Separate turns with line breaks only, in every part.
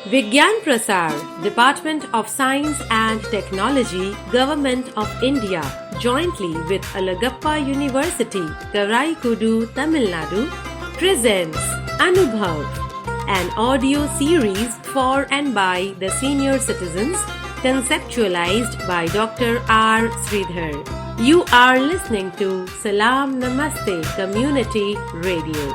Vigyan Prasar, Department of Science and Technology, Government of India, jointly with Alagappa University, Karaikudu, Tamil Nadu, presents Anubhav, an audio series for and by the senior citizens, conceptualized by Dr. R. Sridhar. You are listening to Salam Namaste Community Radio.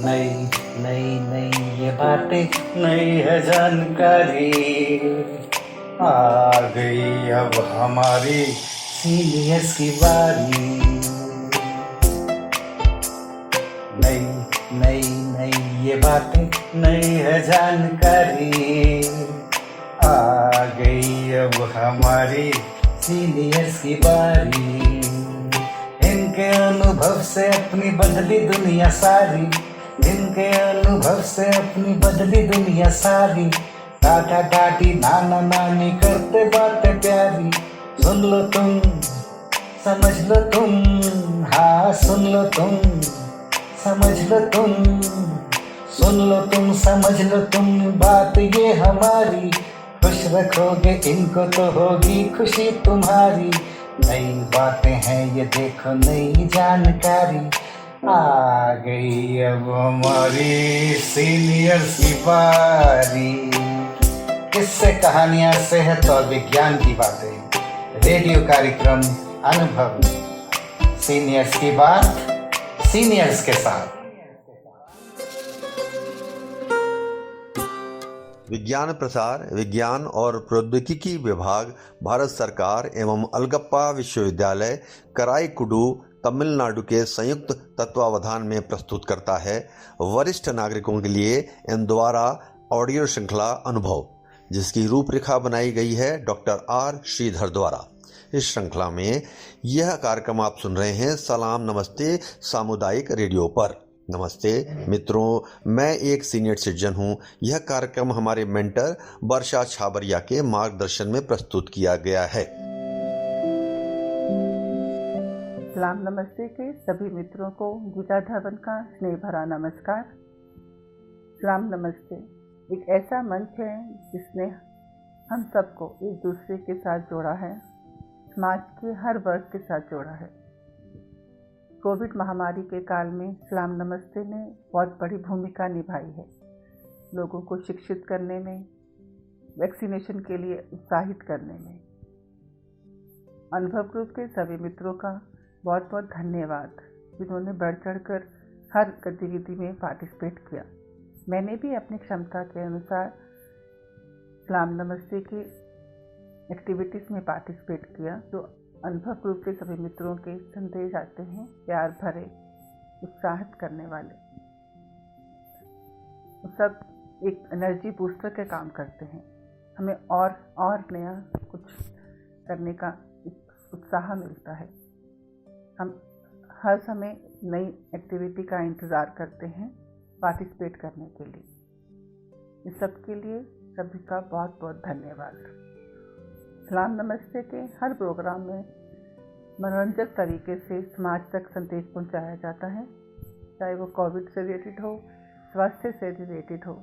नई नई नई ये बातें नई है जानकारी आ गई अब हमारी सीनियर्स की बारी। नई नई नई ये बातें नई है जानकारी आ गई अब हमारी सीनियर्स की बारी। इनके अनुभव से अपनी बदली दुनिया सारी, इनके अनुभव से अपनी बदली दुनिया सारी। दादा दादी नाना नानी करते बातें प्यारी। सुन लो तुम समझ लो तुम, हाँ सुन लो तुम समझ लो तुम, सुन लो तुम समझ लो तुम बात ये हमारी। खुश रखोगे इनको तो होगी खुशी तुम्हारी। नई बातें हैं ये देखो नई जानकारी आ गई अब हमारी सीनियर्स की बारी। किससे कहानियां सेहत और विज्ञान की बातें, रेडियो कार्यक्रम अनुभव, सीनियर्स की बात सीनियर्स के साथ।
विज्ञान प्रसार, विज्ञान और प्रौद्योगिकी विभाग, भारत सरकार एवं अलगप्पा विश्वविद्यालय कराईकुडू तमिलनाडु के संयुक्त तत्वावधान में प्रस्तुत करता है वरिष्ठ नागरिकों के लिए इन द्वारा ऑडियो श्रृंखला अनुभव, जिसकी रूपरेखा बनाई गई है डॉक्टर आर श्रीधर द्वारा। इस श्रृंखला में यह कार्यक्रम आप सुन रहे हैं सलाम नमस्ते सामुदायिक रेडियो पर। नमस्ते मित्रों, मैं एक सीनियर सिटीजन हूँ। यह कार्यक्रम हमारे मेंटर वर्षा छाबरिया के मार्गदर्शन में प्रस्तुत किया गया है।
सलाम नमस्ते के सभी मित्रों को गीता धवन का स्नेह भरा नमस्कार। सलाम नमस्ते एक ऐसा मंच है जिसने हम सबको एक दूसरे के साथ जोड़ा है, समाज के हर वर्ग के साथ जोड़ा है। कोविड महामारी के काल में सलाम नमस्ते ने बहुत बड़ी भूमिका निभाई है, लोगों को शिक्षित करने में, वैक्सीनेशन के लिए उत्साहित करने में। अनुभव ग्रुप के सभी मित्रों का बहुत बहुत धन्यवाद, जिन्होंने बढ़ चढ़कर हर गतिविधि में पार्टिसिपेट किया। मैंने भी अपनी क्षमता के अनुसार सलाम नमस्ते की एक्टिविटीज़ में पार्टिसिपेट किया, जो अनुभव ग्रुप के सभी मित्रों के संदेश आते हैं, प्यार भरे, उत्साहित करने वाले। सब एक एनर्जी बूस्टर के काम करते हैं, हमें और नया कुछ करने का उत्साह मिलता है। हम हर समय नई एक्टिविटी का इंतज़ार करते हैं पार्टिसिपेट करने के लिए। इस सब के लिए सभी का बहुत बहुत धन्यवाद। सलाम नमस्ते के हर प्रोग्राम में मनोरंजक तरीके से समाज तक संदेश पहुंचाया जाता है, चाहे वो कोविड से रिलेटेड हो, स्वास्थ्य से रिलेटेड हो,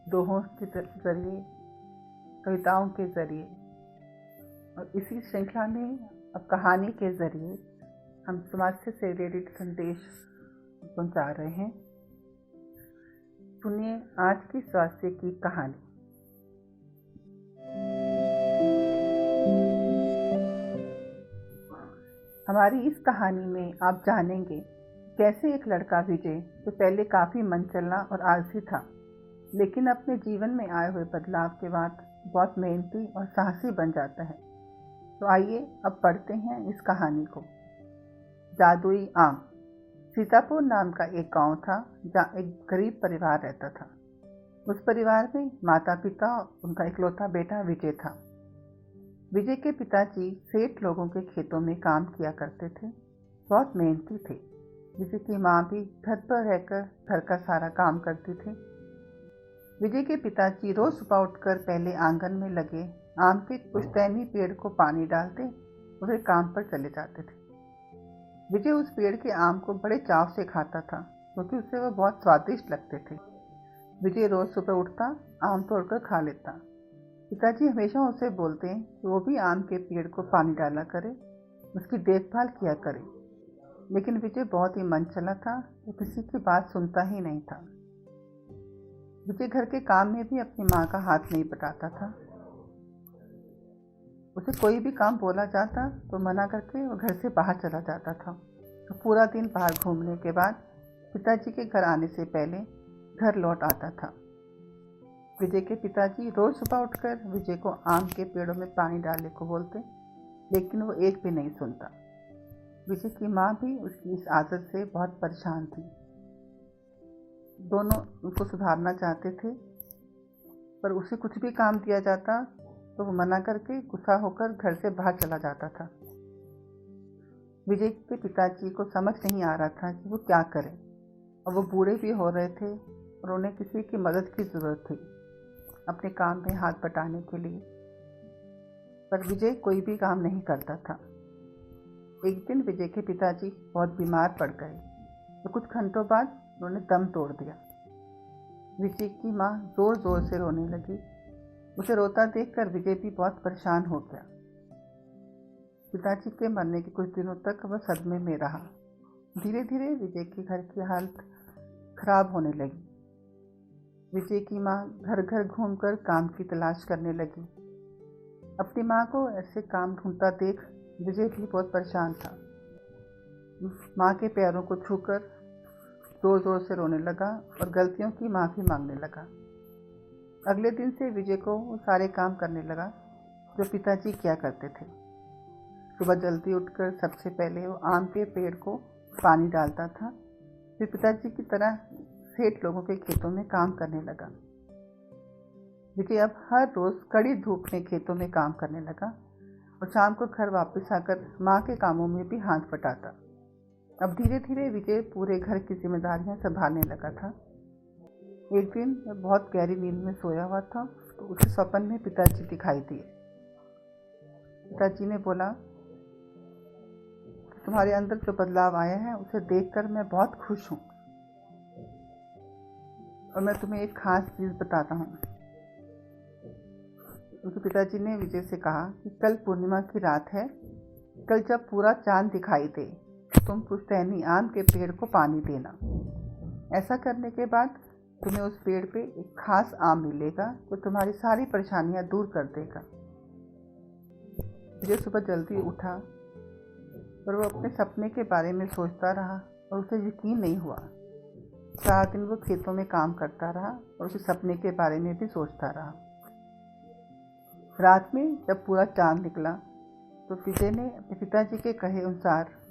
दोहों के जरिए, कविताओं के ज़रिए, और इसी श्रृंखला में अब कहानी के ज़रिए हम स्वास्थ्य से रिलेटेड संदेश पहुंचा रहे हैं। सुनिए आज की स्वास्थ्य की कहानी। हमारी इस कहानी में आप जानेंगे कैसे एक लड़का विजय, जो पहले काफ़ी मनचला और आलसी था, लेकिन अपने जीवन में आए हुए बदलाव के बाद बहुत मेहनती और साहसी बन जाता है। तो आइए अब पढ़ते हैं इस कहानी को। जादुई आम। सीतापुर नाम का एक गांव था जहाँ एक गरीब परिवार रहता था। उस परिवार में माता पिता और उनका इकलौता बेटा विजय था। विजय के पिताजी सेठ लोगों के खेतों में काम किया करते थे, बहुत मेहनती थे। विजय की माँ भी घर पर रहकर घर का सारा काम करती थी। विजय के पिताजी रोज सुबह उठकर पहले आंगन में लगे आम के पुश्तैनी पेड़ को पानी डालते, तो वे काम पर चले जाते थे। विजय उस पेड़ के आम को बड़े चाव से खाता था क्योंकि उसे वह बहुत स्वादिष्ट लगते थे। विजय रोज सुबह उठता, आम तोड़कर खा लेता। पिताजी हमेशा उसे बोलते कि वो भी आम के पेड़ को पानी डाला करे, उसकी देखभाल किया करे, लेकिन विजय बहुत ही मन चला था, वो किसी की बात सुनता ही नहीं था। विजय घर के काम में भी अपनी माँ का हाथ नहीं बटाता था। उसे कोई भी काम बोला जाता तो मना करके वो घर से बाहर चला जाता था। तो पूरा दिन बाहर घूमने के बाद पिताजी के घर आने से पहले घर लौट आता था। विजय के पिताजी रोज सुबह उठकर विजय को आम के पेड़ों में पानी डालने को बोलते, लेकिन वो एक भी नहीं सुनता। विजय की माँ भी उसकी इस आदत से बहुत परेशान थी। दोनों उसको सुधारना चाहते थे, पर उसे कुछ भी काम दिया जाता तो वो मना करके गुस्सा होकर घर से बाहर चला जाता था। विजय के पिताजी को समझ नहीं आ रहा था कि वो क्या करें, और वो बूढ़े भी हो रहे थे और उन्हें किसी की मदद की ज़रूरत थी अपने काम में हाथ बटाने के लिए। पर विजय कोई भी काम नहीं करता था। एक दिन विजय के पिताजी बहुत बीमार पड़ गए, तो कुछ घंटों बाद उन्होंने दम तोड़ दिया। विजय की माँ ज़ोर ज़ोर से रोने लगी। उसे रोता देखकर विजय भी बहुत परेशान हो गया। पिताजी के मरने के कुछ दिनों तक वह सदमे में रहा। धीरे धीरे विजय के घर की हालत खराब होने लगी। विजय की माँ घर घर घूमकर काम की तलाश करने लगी। अपनी माँ को ऐसे काम ढूंढता देख विजय भी बहुत परेशान था। माँ के पैरों को छूकर जोर जोर से रोने लगा और गलतियों की माफ़ी मांगने लगा। अगले दिन से विजय को वो सारे काम करने लगा जो पिताजी किया करते थे। सुबह जल्दी उठकर सबसे पहले वो आम के पेड़ को पानी डालता था, फिर पिताजी की तरह सेठ लोगों के खेतों में काम करने लगा। विजय अब हर रोज़ कड़ी धूप में खेतों में काम करने लगा और शाम को घर वापस आकर माँ के कामों में भी हाथ बटाता। अब धीरे धीरे विजय पूरे घर की जिम्मेदारियां संभालने लगा था। एक दिन वह बहुत गहरी नींद में सोया हुआ था तो उसे स्वप्न में पिताजी दिखाई दिए। पिताजी ने बोला, तुम्हारे अंदर जो बदलाव आया है उसे देखकर मैं बहुत खुश हूँ और मैं तुम्हें एक खास चीज़ बताता हूँ। उसके पिताजी ने विजय से कहा कि कल पूर्णिमा की रात है, कल जब पूरा चांद दिखाई दे तुम पुश्तैनी आम के पेड़ को पानी देना। ऐसा करने के बाद तुम्हें उस पेड़ पे एक खास आम मिलेगा जो तुम्हारी सारी परेशानियां दूर कर देगा। विजय सुबह जल्दी उठा पर वो अपने सपने के बारे में सोचता रहा और उसे यकीन नहीं हुआ। सारा दिन वो खेतों में काम करता रहा और उसे सपने के बारे में भी सोचता रहा। रात में जब पूरा चांद निकला तो विजय ने अपने पिताजी के कहे अनुसार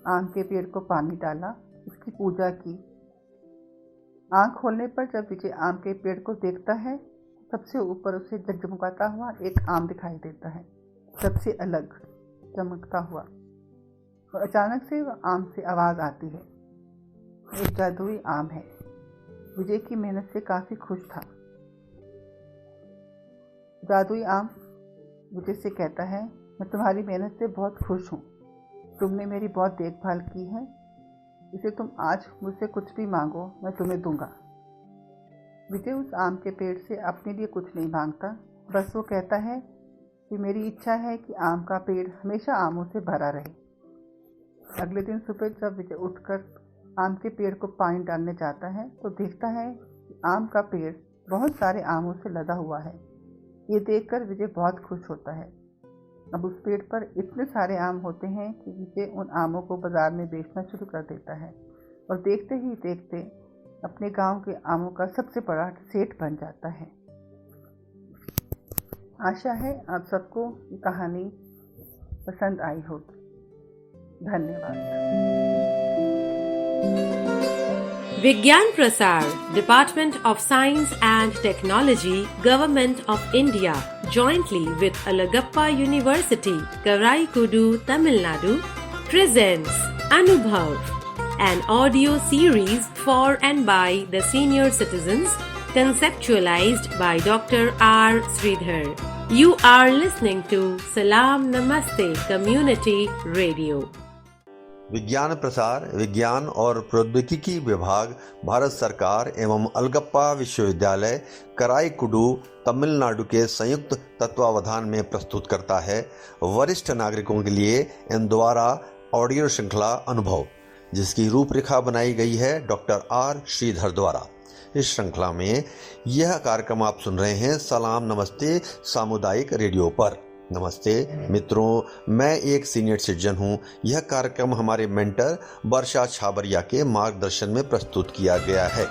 आम के पेड़ को पानी डाला, उसकी पूजा की। आँख खोलने पर जब विजय आम के पेड़ को देखता है, सबसे ऊपर उसे जगमगाता हुआ एक आम दिखाई देता है, सबसे अलग चमकता हुआ। और अचानक से वह आम से आवाज़ आती है, एक जादुई आम है। विजय की मेहनत से काफ़ी खुश था। जादुई आम विजय से कहता है, मैं तुम्हारी मेहनत से बहुत खुश हूँ, तुमने मेरी बहुत देखभाल की है, इसे तुम आज मुझसे कुछ भी मांगो मैं तुम्हें दूंगा। विजय उस आम के पेड़ से अपने लिए कुछ नहीं मांगता, बस वो कहता है कि मेरी इच्छा है कि आम का पेड़ हमेशा आमों से भरा रहे। अगले दिन सुबह जब विजय उठकर आम के पेड़ को पानी डालने जाता है तो देखता है कि आम का पेड़ बहुत सारे आमों से लदा हुआ है। ये देखकर विजय बहुत खुश होता है। अब उस पेड़ पर इतने सारे आम होते हैं कि विजय उन आमों को बाजार में बेचना शुरू कर देता है और देखते ही देखते अपने गांव के आमों का सबसे बड़ा सेठ बन जाता है। आशा है आप सबको ये कहानी पसंद आई होगी। धन्यवाद।
विज्ञान प्रसार, Department of Science and Technology, Government of India, jointly with Alagappa University, Karaikudu, Tamil Nadu, presents Anubhav, an audio series for and by the senior citizens, conceptualized by Dr. R. Sridhar. You are listening to Salam Namaste Community Radio.
विज्ञान प्रसार, विज्ञान और प्रौद्योगिकी विभाग, भारत सरकार एवं अलगप्पा विश्वविद्यालय कराईकुडू तमिलनाडु के संयुक्त तत्वावधान में प्रस्तुत करता है वरिष्ठ नागरिकों के लिए इन द्वारा ऑडियो श्रृंखला अनुभव, जिसकी रूपरेखा बनाई गई है डॉक्टर आर श्रीधर द्वारा। इस श्रृंखला में यह कार्यक्रम आप सुन रहे हैं सलाम नमस्ते सामुदायिक रेडियो पर। नमस्ते मित्रों, मैं एक सीनियर सिटीजन हूँ। यह कार्यक्रम हमारे मेंटर वर्षा छाबरिया के मार्गदर्शन में प्रस्तुत किया गया है।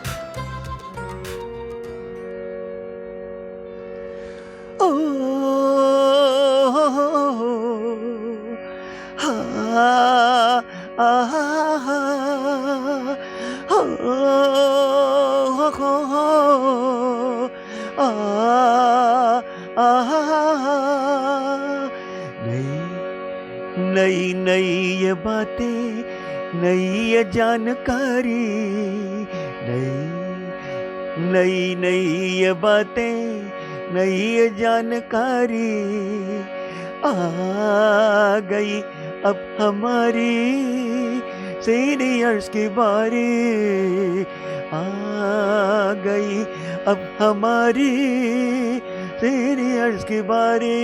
नई नई ये बातें, नई ये जानकारी, नई नई ये बातें, नई ये जानकारी आ गई अब हमारी सीनियर्स की बारी, आ गई अब हमारी सीनियर्स की बारी।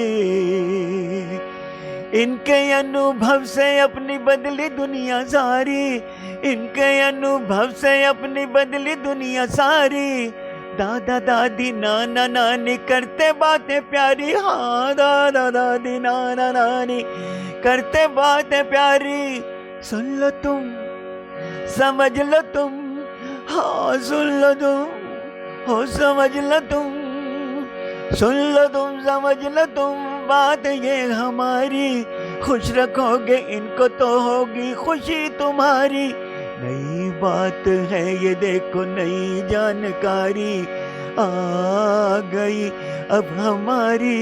इनके अनुभव से अपनी बदली दुनिया सारी, इनके अनुभव से अपनी बदली दुनिया सारी। दादा दादी नाना नानी करते बातें प्यारी, हाँ दादा दादी नाना नानी करते बातें प्यारी। सुन लो तुम, समझ लो तुम, हाँ सुन लो तुम, हो समझ लो तुम, सुन लो तुम, समझ लो तुम। बात ये हमारी, खुश रखोगे इनको तो होगी खुशी तुम्हारी। नई बात है ये देखो, नई जानकारी आ गई अब हमारी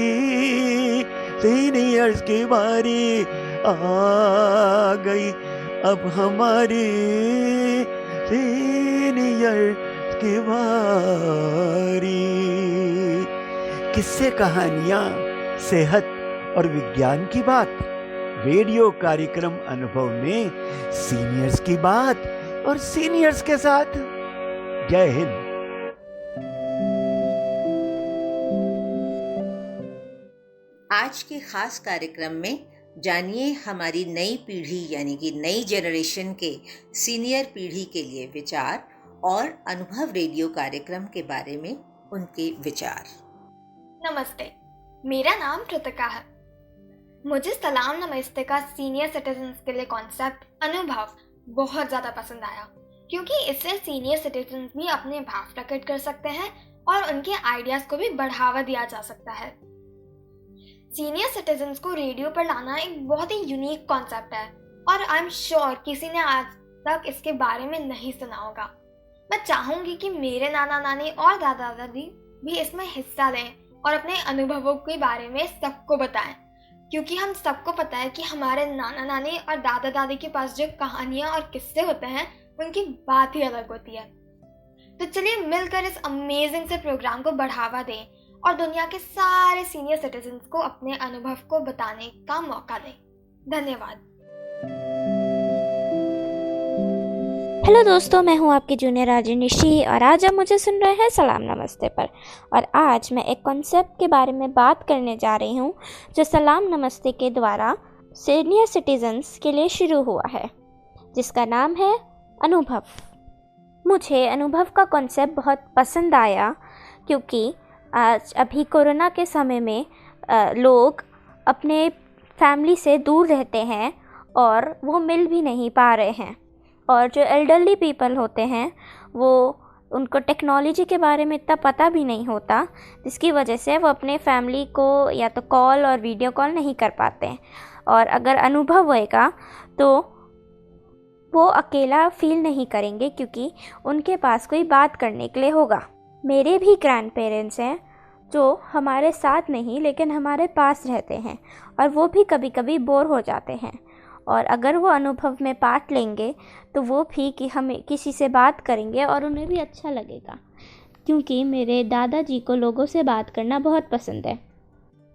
सीनियर्स की बारी, आ गई अब हमारी सीनियर्स की बारी। किस्से, कहानियाँ, सेहत और विज्ञान की बात, रेडियो कार्यक्रम अनुभव में सीनियर्स की बात और सीनियर्स के साथ। जय हिंद।
आज के खास कार्यक्रम में जानिए हमारी नई पीढ़ी यानी कि नई जनरेशन के सीनियर पीढ़ी के लिए विचार और अनुभव रेडियो कार्यक्रम के बारे में उनके विचार।
नमस्ते, मेरा नाम कृतिका है। मुझे सलाम नमस्ते का सीनियर सिटीजन्स के लिए कॉन्सेप्ट अनुभव बहुत ज़्यादा पसंद आया, क्योंकि इससे सीनियर सिटीजन्स भी अपने भाव प्रकट कर सकते हैं और उनके आइडियाज़ को भी बढ़ावा दिया जा सकता है। सीनियर सिटीजन्स को रेडियो पर लाना एक बहुत ही यूनिक कॉन्सेप्ट है और आई एम श्योर किसी ने आज तक इसके बारे में नहीं सुना होगा। मैं चाहूँगी कि मेरे नाना नानी और दादा दादी भी इसमें हिस्सा लें और अपने अनुभवों के बारे में सबको बताएं, क्योंकि हम सबको पता है कि हमारे नाना नानी और दादा दादी के पास जो कहानियाँ और किस्से होते हैं उनकी बात ही अलग होती है। तो चलिए मिलकर इस अमेजिंग से प्रोग्राम को बढ़ावा दें और दुनिया के सारे सीनियर सिटीजन्स को अपने अनुभव को बताने का मौका दें। धन्यवाद।
हेलो दोस्तों, मैं हूं आपकी जूनियर आरजे निशी और आज आप मुझे सुन रहे हैं सलाम नमस्ते पर। और आज मैं एक कॉन्सेप्ट के बारे में बात करने जा रही हूं जो सलाम नमस्ते के द्वारा सीनियर सिटीजन्स के लिए शुरू हुआ है, जिसका नाम है अनुभव। मुझे अनुभव का कॉन्सेप्ट बहुत पसंद आया, क्योंकि आज अभी कोरोना के समय में लोग अपने फैमिली से दूर रहते हैं और वो मिल भी नहीं पा रहे हैं। और जो एल्डरली पीपल होते हैं वो उनको टेक्नोलॉजी के बारे में इतना पता भी नहीं होता, जिसकी वजह से वो अपने फैमिली को या तो कॉल और वीडियो कॉल नहीं कर पाते हैं। और अगर अनुभव होएगा तो वो अकेला फील नहीं करेंगे, क्योंकि उनके पास कोई बात करने के लिए होगा। मेरे भी ग्रैंड पेरेंट्स हैं जो हमारे साथ नहीं लेकिन हमारे पास रहते हैं और वो भी कभी कभी बोर हो जाते हैं। और अगर वो अनुभव में पार्ट लेंगे तो वो भी कि हमें किसी से बात करेंगे और उन्हें भी अच्छा लगेगा, क्योंकि मेरे दादाजी को लोगों से बात करना बहुत पसंद है।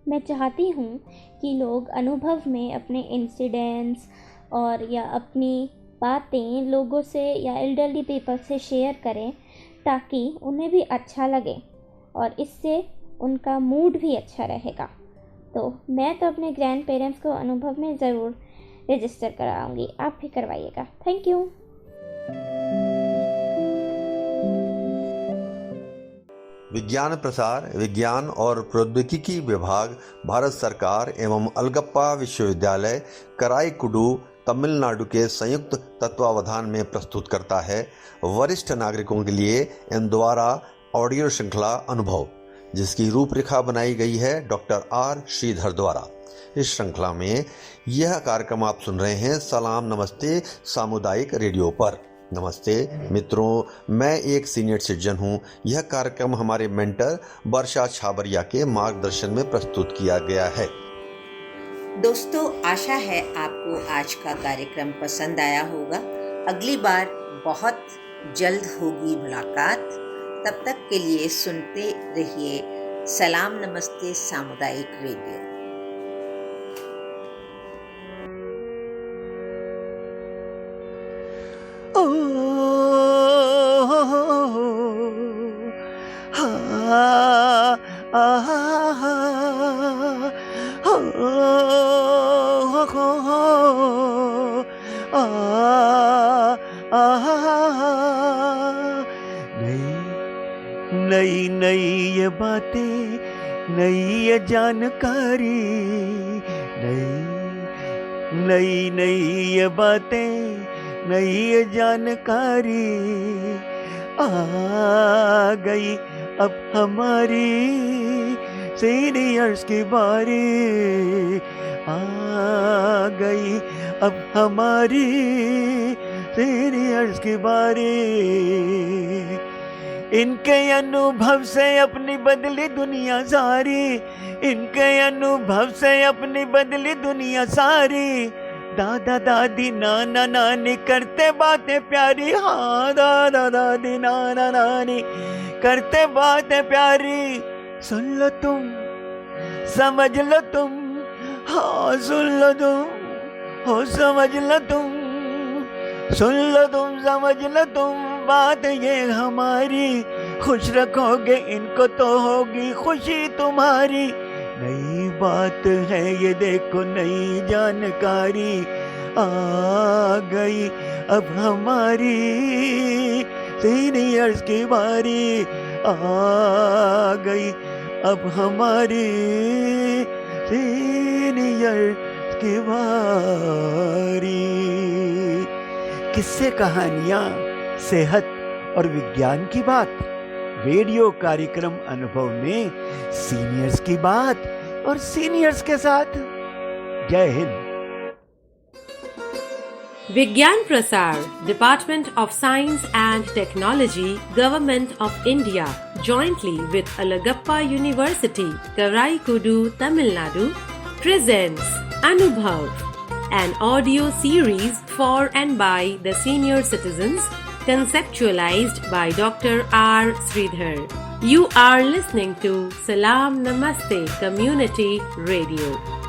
मैं चाहती हूँ कि लोग अनुभव में अपने इंसिडेंट्स और या अपनी बातें लोगों से या एल्डरली पीपल से शेयर करें, ताकि उन्हें भी अच्छा लगे और इससे उनका मूड भी अच्छा रहेगा। तो मैं तो अपने ग्रैंड पेरेंट्स को अनुभव में ज़रूर रजिस्टर कराऊंगी, आप भी करवाइएगा। Thank you.
विज्ञान प्रसार, विज्ञान और प्रौद्योगिकी विभाग, भारत सरकार एवं अलगप्पा विश्वविद्यालय कराईकुडू तमिलनाडु के संयुक्त तत्वावधान में प्रस्तुत करता है वरिष्ठ नागरिकों के लिए इन द्वारा ऑडियो श्रृंखला अनुभव, जिसकी रूपरेखा बनाई गई है डॉक्टर आर श्रीधर द्वारा। इस श्रृंखला में यह कार्यक्रम आप सुन रहे हैं सलाम नमस्ते सामुदायिक रेडियो पर। नमस्ते मित्रों, मैं एक सीनियर सिटीजन हूँ। यह कार्यक्रम हमारे मेंटर वर्षा छाबरिया के मार्गदर्शन में प्रस्तुत किया गया है।
दोस्तों, आशा है आपको आज का कार्यक्रम पसंद आया होगा। अगली बार बहुत जल्द होगी मुलाकात। तब तक के लिए सुनते रहिए सलाम नमस्ते सामुदायिक रेडियो।
नई नई ये बातें, नई ये जानकारी, नई नई ये बातें, नई ये जानकारी आ गई अब हमारी सीनियर्स की बारी, आ गई अब हमारी सीनियर्स की बारी। इनके अनुभव से अपनी बदली दुनिया सारी, इनके अनुभव से अपनी बदली दुनिया सारी। दादा दादी नाना नानी करते बातें प्यारी, हाँ दादा दादी नाना नानी करते बातें प्यारी। सुन लो तुम, समझ लो तुम, हाँ सुन लो तुम, हो समझ लो तुम, सुन लो तुम, समझ लो तुम, बात ये हमारी। खुश रखोगे इनको तो होगी खुशी तुम्हारी। नई बात है ये देखो, नई जानकारी आ गई अब हमारी सीनियर्स की बारी, आ गई अब हमारी सीनियर्स की बारी। किस्से, कहानियाँ, सेहत और विज्ञान की बात, रेडियो कार्यक्रम अनुभव में सीनियर्स की बात और सीनियर्स के साथ। जय Hind.
Vigyan Prasar, Department of Science and Technology, Government of India, jointly with Alagappa University, Karaikudu, Tamil Nadu, presents Anubhav, an audio series for and by the senior citizens, conceptualized by Dr. R. Sridhar. You are listening to Salam Namaste Community Radio.